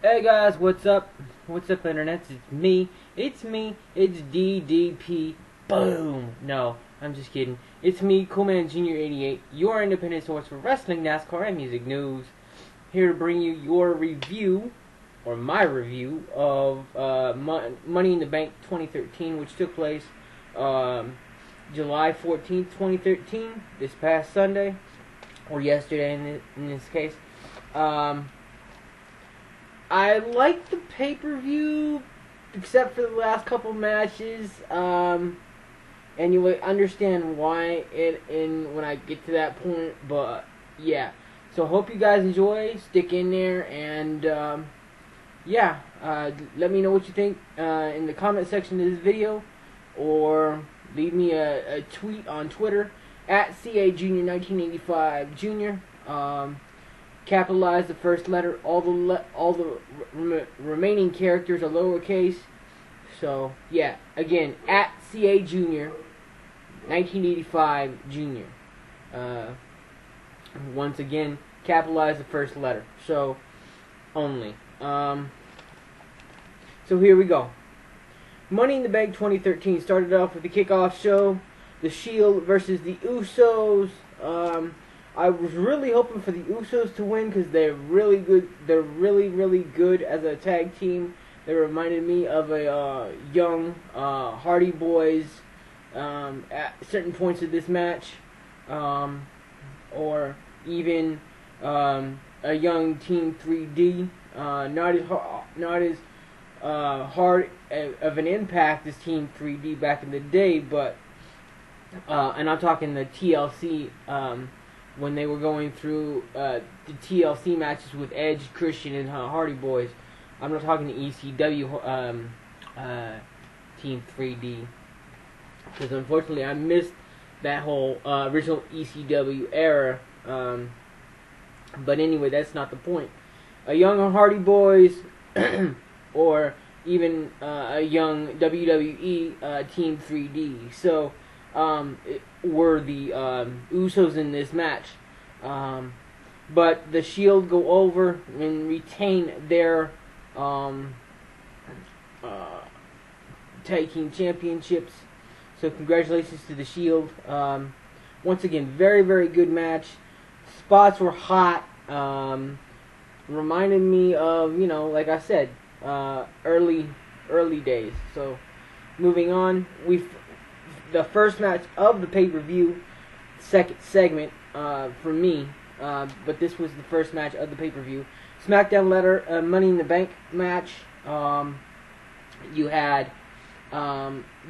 Hey guys, what's up? What's up, internet? It's me. It's DDP. Boom. No, I'm just kidding. It's me, Coolman Jr. 88, your independent source for wrestling, NASCAR, and music news. Here to bring you your review, or my review, of Money in the Bank 2013, which took place July 14th, 2013, this past Sunday, or yesterday in this case. I like the pay-per-view, except for the last couple matches, and you will understand why when I get to that point, but yeah. So hope you guys enjoy, stick in there, and yeah, let me know what you think in the comment section of this video, or leave me a tweet on Twitter, at CAJunior1985 Junior. Capitalize the first letter. All the remaining characters are lowercase. So yeah, again, at CA Junior 1985 Junior. Once again, capitalize the first letter. So only. So here we go. Money in the Bank 2013 started off with the kickoff show. The Shield versus the Usos. I was really hoping for the Usos to win because they're really good. They're really good as a tag team. They reminded me of a young Hardy Boys at certain points of this match, or even a young Team 3D. Not as hard of an impact as Team 3D back in the day, but and I'm talking the TLC. When they were going through the TLC matches with Edge, Christian, and Hardy Boys. I'm not talking the ECW Team 3D. Because unfortunately I missed that whole original ECW era. But anyway, that's not the point. A young Hardy Boys, or even a young WWE Team 3D. So, were the Usos in this match. But the Shield go over and retain their tag team championships. So congratulations to the Shield. Once again, very good match. Spots were hot. Reminded me of, like I said, early days. So moving on, the first match of the pay-per-view, second segment for me, but this was the first match of the pay-per-view. SmackDown ladder Money in the Bank match. You had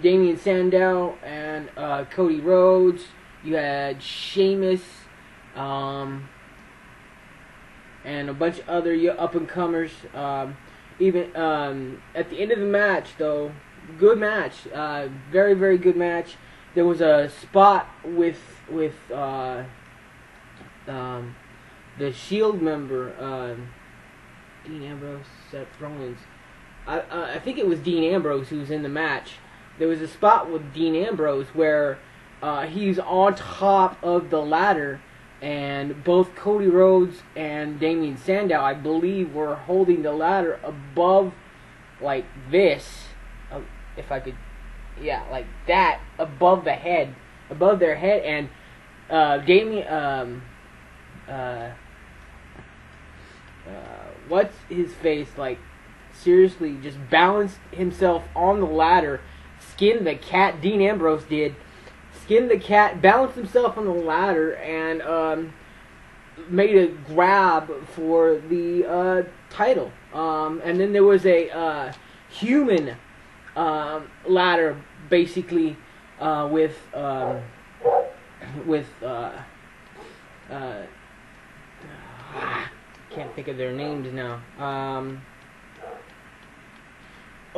Damien Sandow and Cody Rhodes. You had Sheamus, and a bunch of other up-and-comers. Even at the end of the match, though, good match, very good match. There was a spot with the Shield member, Dean Ambrose, Seth Rollins. I think it was Dean Ambrose who was in the match. There was a spot with Dean Ambrose where he's on top of the ladder, and both Cody Rhodes and Damien Sandow, I believe, were holding the ladder above, like this. If I could, yeah, like that, above their head, and Damien, what's his face, like, seriously, just balanced himself on the ladder, skinned the cat. Dean Ambrose did, skinned the cat, balanced himself on the ladder, and made a grab for the title. And then there was a human ladder, basically, with can't think of their names now.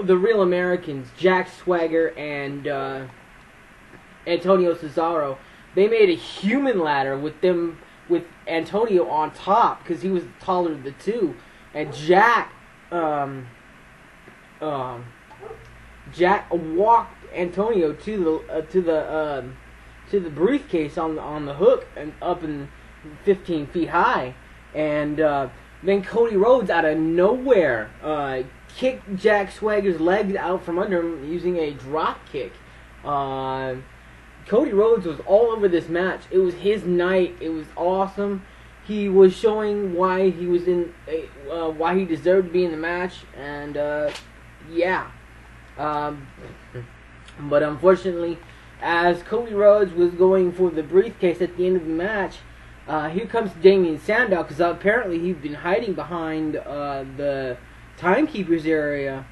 The Real Americans, Jack Swagger and Antonio Cesaro. They made a human ladder with Antonio on top because he was taller of the two, and Jack walked Antonio to the briefcase on the hook and up in 15 feet high, and Then Cody Rhodes out of nowhere kicked Jack Swagger's legs out from under him using a drop kick. Cody Rhodes was all over this match. It was his night. It was awesome. He was showing why he was why he deserved to be in the match, and yeah. But unfortunately, as Cody Rhodes was going for the briefcase at the end of the match, here comes Damien Sandow, because apparently he'd been hiding behind the timekeeper's area,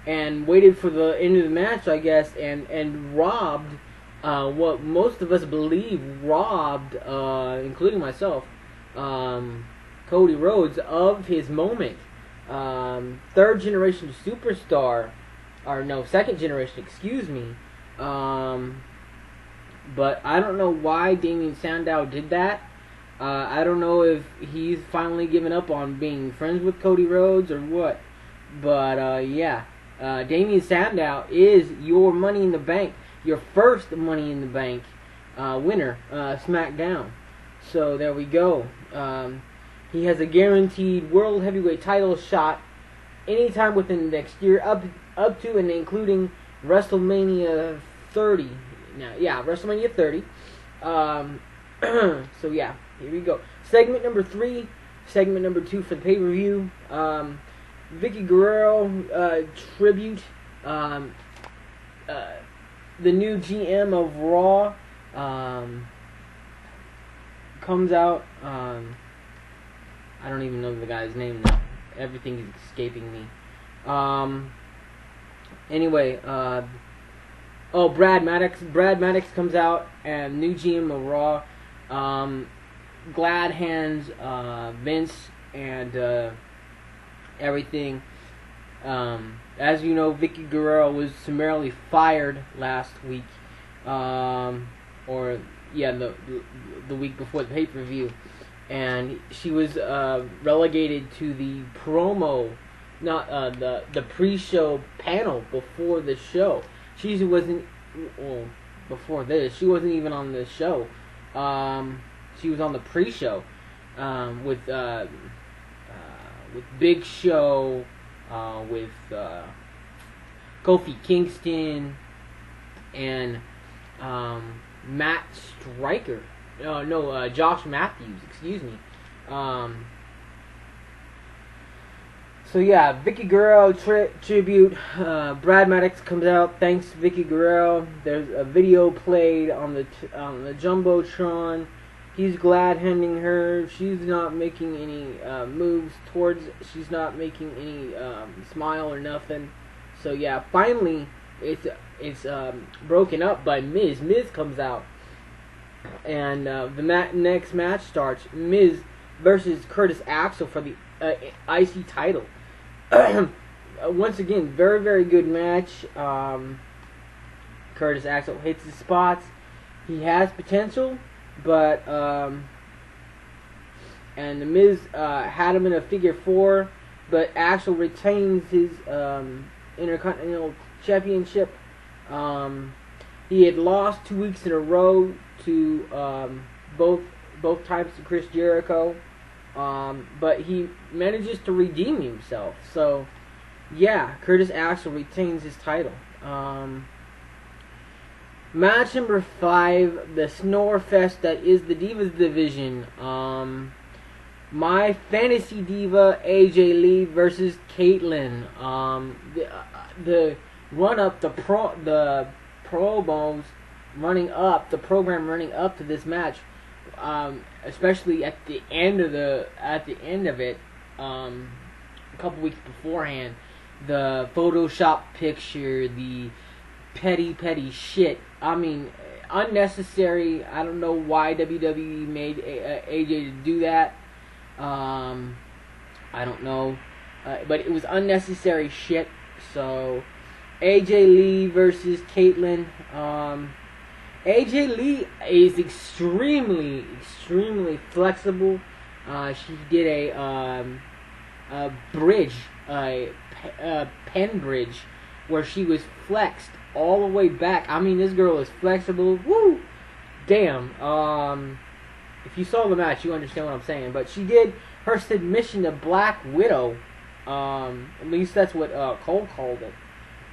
and waited for the end of the match, I guess, and robbed, what most of us believe robbed, including myself, Cody Rhodes of his moment. Third generation superstar, or no, second generation, excuse me. But I don't know why Damien Sandow did that. I don't know if he's finally given up on being friends with Cody Rhodes or what. But yeah, Damien Sandow is your Money in the Bank, your first Money in the Bank winner, SmackDown. So there we go. He has a guaranteed World Heavyweight title shot anytime within the next year, up to and including WrestleMania 30. Now, yeah, WrestleMania 30. So yeah, here we go. Segment number 3, segment number 2 for the pay-per-view. Vicky Guerrero tribute. The new GM of Raw comes out. I don't even know the guy's name now. Everything is escaping me. Anyway, Brad Maddox. Brad Maddox comes out, and new GM of Raw. Glad hands Vince and everything. As you know, Vicky Guerrero was summarily fired last week, the week before the pay-per-view, and she was relegated to the promo, not the pre-show panel before the show. She wasn't before this. She wasn't even on the show. She was on the pre-show with Big Show, with Kofi Kingston, and Matt Striker. Josh Matthews, excuse me. So yeah, Vicky Guerrero tribute. Brad Maddox comes out, thanks Vicky Guerrero. There's a video played on the Jumbotron. He's glad handing her. She's not making any moves towards. She's not making any smile or nothing. So yeah, finally it's broken up by Miz. Miz comes out, and the next match starts. Miz versus Curtis Axel for the IC title. Once again, very, very good match. Curtis Axel hits his spots. He has potential, but and the Miz had him in a figure 4, but Axel retains his Intercontinental Championship. He had lost 2 weeks in a row to both times to Chris Jericho. But he manages to redeem himself. So, yeah, Curtis Axel retains his title. Match number 5, the snore fest that is the Divas division. My fantasy diva AJ Lee versus Caitlyn. The run up, the promos running up, the program running up to this match. Especially at the end of it, a couple weeks beforehand, the Photoshop picture, the petty shit. I mean, unnecessary. I don't know why WWE made AJ to do that. I don't know, but it was unnecessary shit. So, AJ Lee versus Caitlyn. AJ Lee is extremely flexible. She did a bridge, a pen bridge, where she was flexed all the way back. I mean, this girl is flexible. Woo! Damn. if you saw the match, you understand what I'm saying. But she did her submission to Black Widow. At least that's what Cole called it.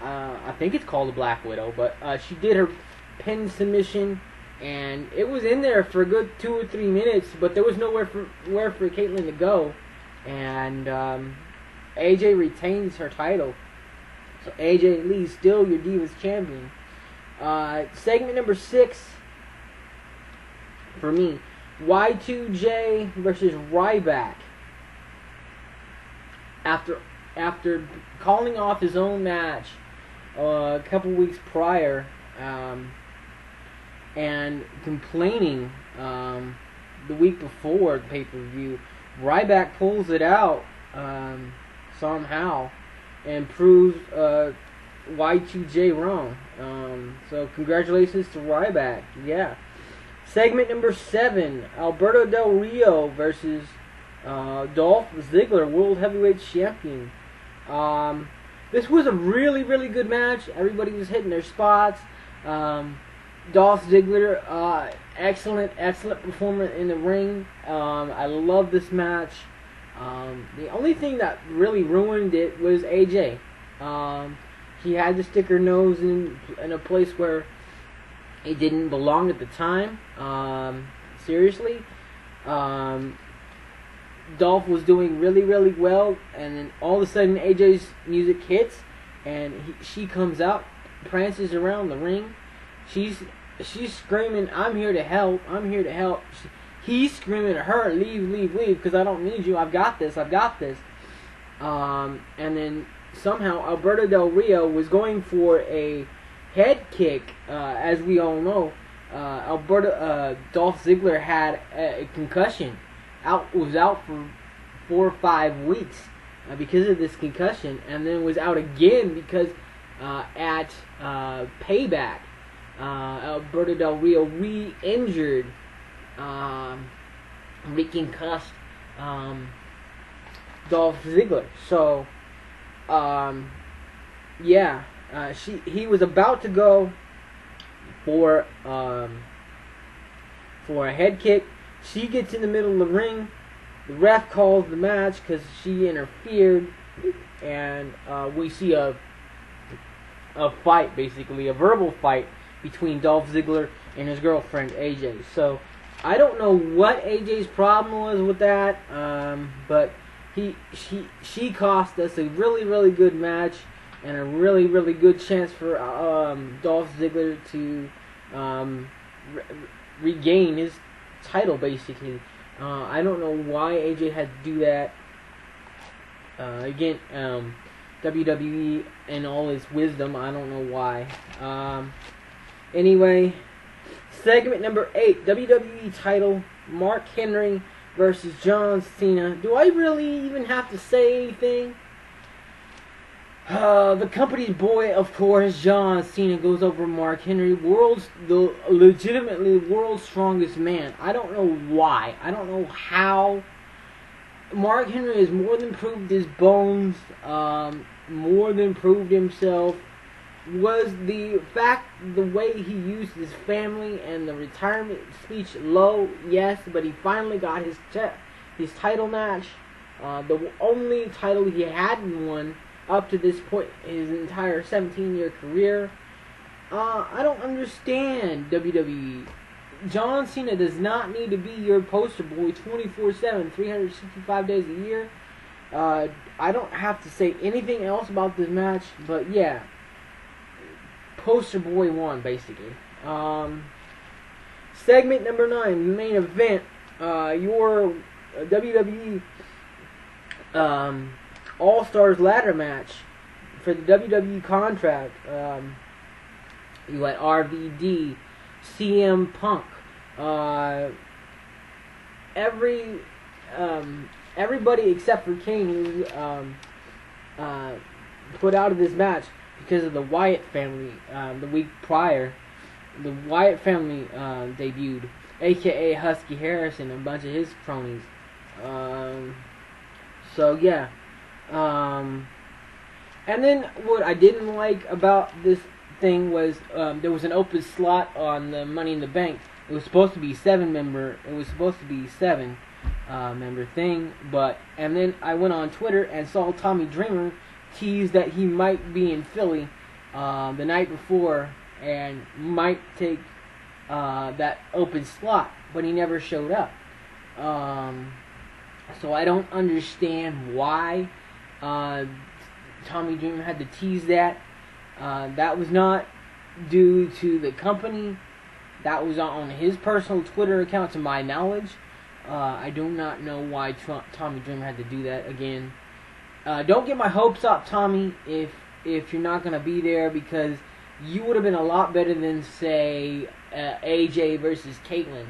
I think it's called the Black Widow. But she did her pin submission, and it was in there for a good 2 or 3 minutes. But there was nowhere for Caitlyn to go, and AJ retains her title. So AJ Lee still your Divas champion. Segment number 6 for me. Y2J versus Ryback. After calling off his own match a couple weeks prior, and complaining the week before the pay-per-view, Ryback pulls it out somehow and proves Y2J wrong. So congratulations to Ryback. Yeah. Segment number 7, Alberto Del Rio versus Dolph Ziggler, World Heavyweight Champion. This was a really, really good match. Everybody was hitting their spots. Dolph Ziggler, excellent performance in the ring. I love this match. The only thing that really ruined it was AJ. He had to stick her nose in a place where it didn't belong at the time. Seriously. Dolph was doing really, really well, and then all of a sudden AJ's music hits, and she comes out, prances around the ring. She's screaming, "I'm here to help! I'm here to help!" He's screaming at her, "Leave, leave, leave! Because I don't need you. I've got this. I've got this." And then somehow Alberto Del Rio was going for a head kick. As we all know, Dolph Ziggler had a concussion. Was out for 4 or 5 weeks because of this concussion, and then was out again because at Payback, Alberto Del Rio re-injured, reconcussed Dolph Ziggler. So, he was about to go for a head kick. She gets in the middle of the ring. The ref calls the match because she interfered, and we see a fight, basically a verbal fight between Dolph Ziggler and his girlfriend AJ. So I don't know what AJ's problem was with that, but she cost us a really, really good match and a really, really good chance for Dolph Ziggler to regain his title, basically. I don't know why AJ had to do that. Again, WWE and all its wisdom, I don't know why. Anyway, segment number 8, WWE title, Mark Henry versus John Cena. Do I really even have to say anything? The company's boy, of course, John Cena, goes over Mark Henry, legitimately world's strongest man. I don't know why. I don't know how. Mark Henry has more than proved his bones, more than proved himself. Was the way he used his family and the retirement speech low? Yes, but he finally got his title match. The only title he hadn't won up to this point, his entire 17-year career. I don't understand WWE. John Cena does not need to be your poster boy 24/7, 365 days a year. I don't have to say anything else about this match, but yeah, poster boy 1, basically. Segment number 9, main event. Your WWE All-Stars ladder match for the WWE contract. You had RVD, CM Punk, everybody except for Kane who put out of this match because of the Wyatt family. The week prior, the Wyatt family debuted, aka Husky Harris and a bunch of his cronies. So yeah. And then what I didn't like about this thing was there was an open slot on the Money in the Bank It was supposed to be seven member thing, and then I went on Twitter and saw Tommy Dreamer tease that he might be in Philly the night before and might take that open slot, but he never showed up. So I don't understand why Tommy Dreamer had to tease that. That was not due to the company. That was on his personal Twitter account, to my knowledge. I do not know why Tommy Dreamer had to do that again. Don't get my hopes up, Tommy, if you're not going to be there, because you would have been a lot better than, say, AJ versus Caitlyn.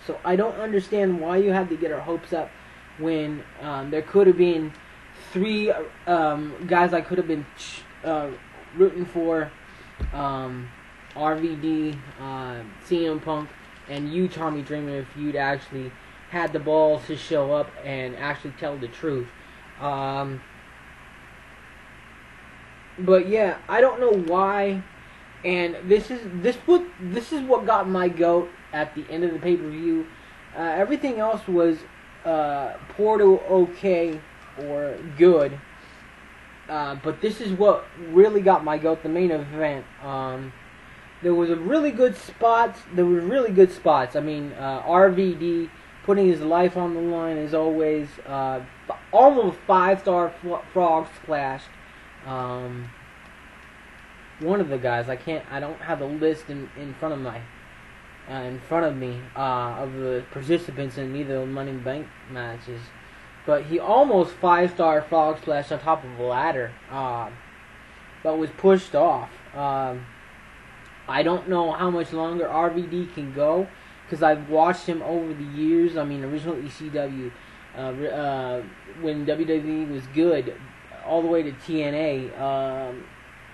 So I don't understand why you had to get our hopes up when there could have been three guys I could have been rooting for. RVD, CM Punk, and you, Tommy Dreamer, if you'd actually had the balls to show up and actually tell the truth. But yeah, I don't know why, and this is what got my goat at the end of the pay-per-view. Everything else was poor to okay or good, but this is what really got my goat, the main event. There was really good spots. I mean, RVD putting his life on the line as always. Almost 5-star frog splash. One of the guys, I don't have the list in front of me of the participants in either of the Money in the Bank matches, but he almost 5-star frog splash on top of a ladder, but was pushed off. I don't know how much longer RVD can go, because I've watched him over the years. I mean, original ECW, when WWE was good, all the way to TNA.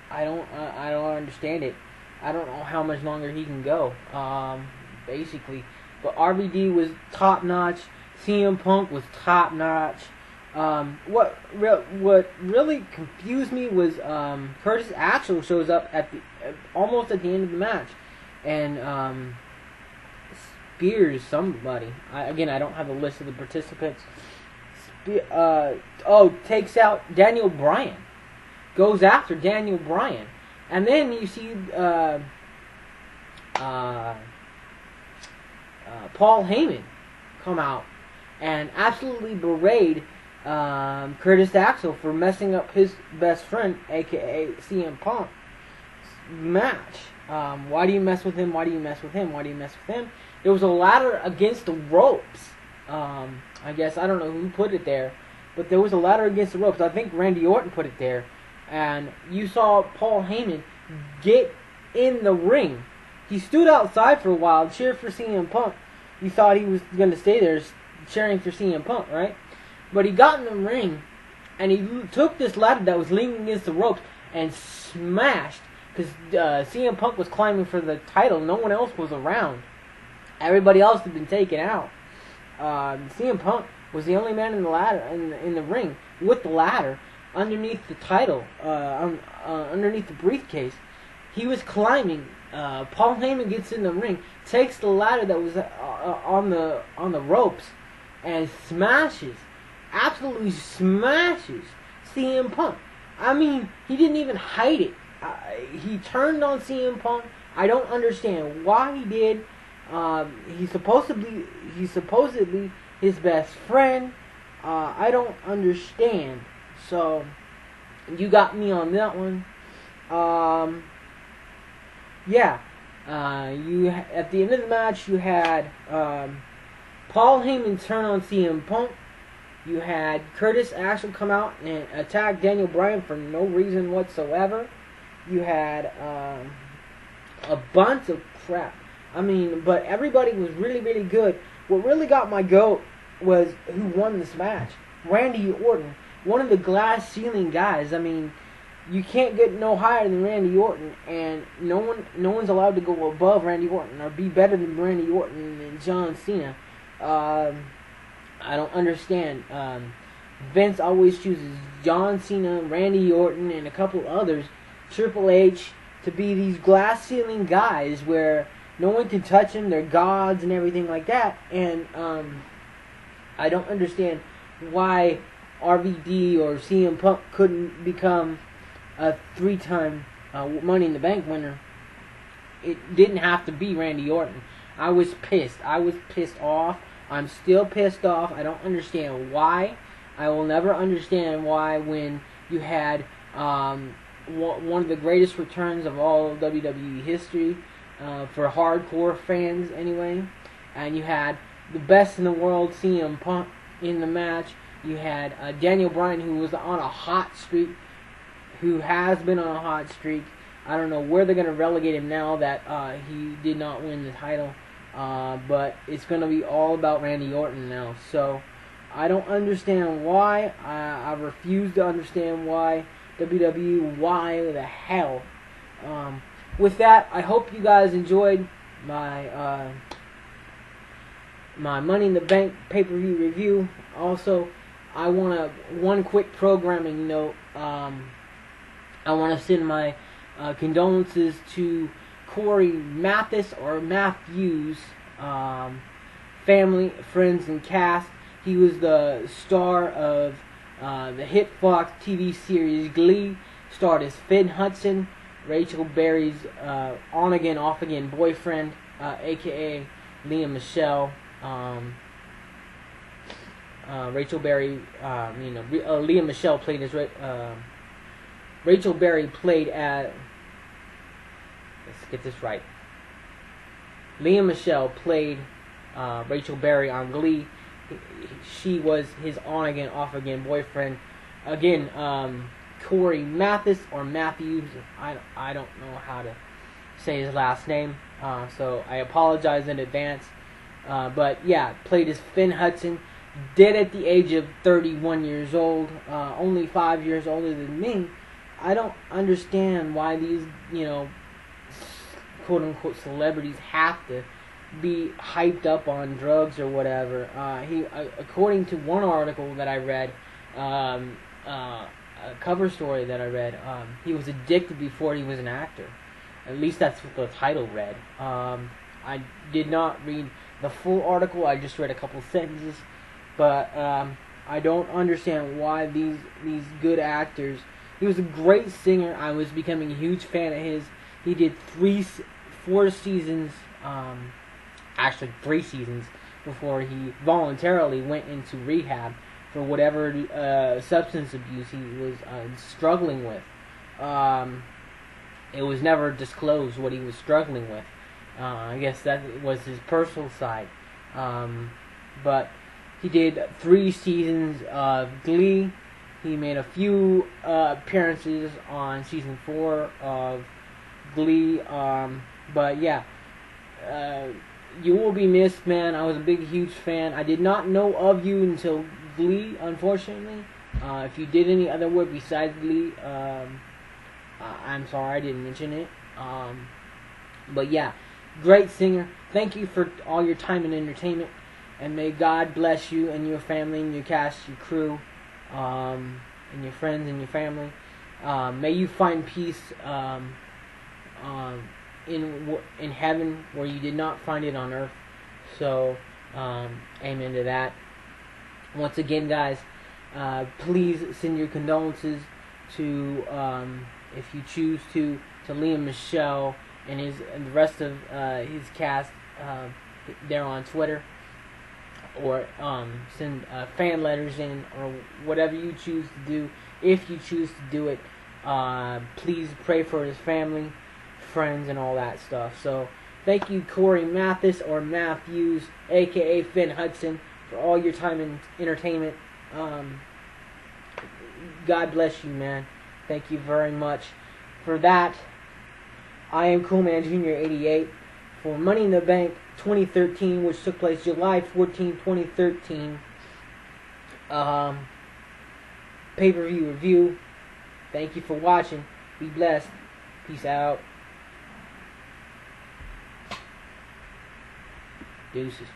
I don't understand it. I don't know how much longer he can go, basically. But RVD was top notch. CM Punk was top notch. What really confused me was Curtis Axel shows up almost at the end of the match and spears somebody. I don't have the list of the participants. Takes out Daniel Bryan. Goes after Daniel Bryan. And then you see Paul Heyman come out and absolutely berate Curtis Axel for messing up his best friend, aka CM Punk, match. Why do you mess with him? Why do you mess with him? Why do you mess with him? There was a ladder against the ropes. I guess, I don't know who put it there, but there was a ladder against the ropes. I think Randy Orton put it there. And you saw Paul Heyman get in the ring. He stood outside for a while, cheered for CM Punk. You thought he was going to stay there cheering for CM Punk, right? But he got in the ring, and he took this ladder that was leaning against the ropes and smashed, because CM Punk was climbing for the title. No one else was around. Everybody else had been taken out. CM Punk was the only man in the ladder in the ring with the ladder underneath the title, underneath the briefcase. He was climbing. Paul Heyman gets in the ring, takes the ladder that was on the ropes, and absolutely smashes CM Punk. I mean, he didn't even hide it. He turned on CM Punk. I don't understand why he did. He's supposedly his best friend. I don't understand. So you got me on that one. At the end of the match, you had Paul Heyman turn on CM Punk. You had Curtis Axel come out and attack Daniel Bryan for no reason whatsoever. You had a bunch of crap. I mean, but everybody was really, really good. What really got my goat was who won this match. Randy Orton, one of the glass ceiling guys. I mean, you can't get no higher than Randy Orton, and no one's allowed to go above Randy Orton or be better than Randy Orton and John Cena. I don't understand. Vince always chooses John Cena, Randy Orton, and a couple others. Triple H, to be these glass ceiling guys where no one can touch them. They're gods and everything like that. And I don't understand why RVD or CM Punk couldn't become a 3-time Money in the Bank winner. It didn't have to be Randy Orton. I was pissed. I was pissed off. I'm still pissed off. I don't understand why. I will never understand why when you had one of the greatest returns of all of WWE history, for hardcore fans anyway, and you had the best in the world, CM Punk, in the match. You had Daniel Bryan, who was on a hot streak, who has been on a hot streak. I don't know where they're going to relegate him now that he did not win the title. But it's going to be all about Randy Orton now. So I don't understand why. I refuse to understand why. WWE, why the hell? With that, I hope you guys enjoyed my my Money in the Bank pay-per-view review. Also, I want one quick programming note. I want to send my condolences to Corey Mathis or Matthews, family, friends, and cast. He was the star of the hit Fox TV series Glee. Starred as Finn Hudson, Rachel Berry's on-again, off-again boyfriend, a.k.a. Leah Michelle. Rachel Berry, Leah Michelle played as Rachel Berry played as. Let's get this right. Leah Michelle played Rachel Berry on Glee. She was his on-again, off-again boyfriend. Again, Corey Mathis or Matthews. I don't know how to say his last name, so I apologize in advance. But yeah, played as Finn Hudson. Dead at the age of 31 years old. Only 5 years older than me. I don't understand why these, quote-unquote celebrities have to be hyped up on drugs or whatever. He, according to one article that I read, a cover story that I read, he was addicted before he was an actor. At least that's what the title read. I did not read the full article. I just read a couple sentences. But I don't understand why these good actors. He was a great singer. I was becoming a huge fan of his. He did 4 seasons, actually 3 seasons, before he voluntarily went into rehab for whatever substance abuse he was struggling with. It was never disclosed what he was struggling with. I guess that was his personal side. But he did 3 seasons of Glee. He made a few appearances on season 4 of Glee. But yeah, you will be missed, man. I was a big, huge fan. I did not know of you until Glee, unfortunately. If you did any other work besides Glee, I'm sorry I didn't mention it. But yeah, great singer. Thank you for all your time and entertainment. And may God bless you and your family and your cast, your crew, and your friends and your family. May you find peace in heaven where you did not find it on earth. So, amen to that. Once again, guys, please send your condolences to, if you choose to Liam Michelle and the rest of his cast there on Twitter. Or send fan letters in, or whatever you choose to do. If you choose to do it, please pray for his family, friends, and all that stuff. So, thank you, Corey Mathis or Matthews, a.k.a. Finn Hudson, for all your time and entertainment. God bless you, man. Thank you very much for that. I am Coolman Jr. 88 for Money in the Bank 2013, which took place July 14, 2013. Pay-per-view review. Thank you for watching. Be blessed. Peace out. Deuces.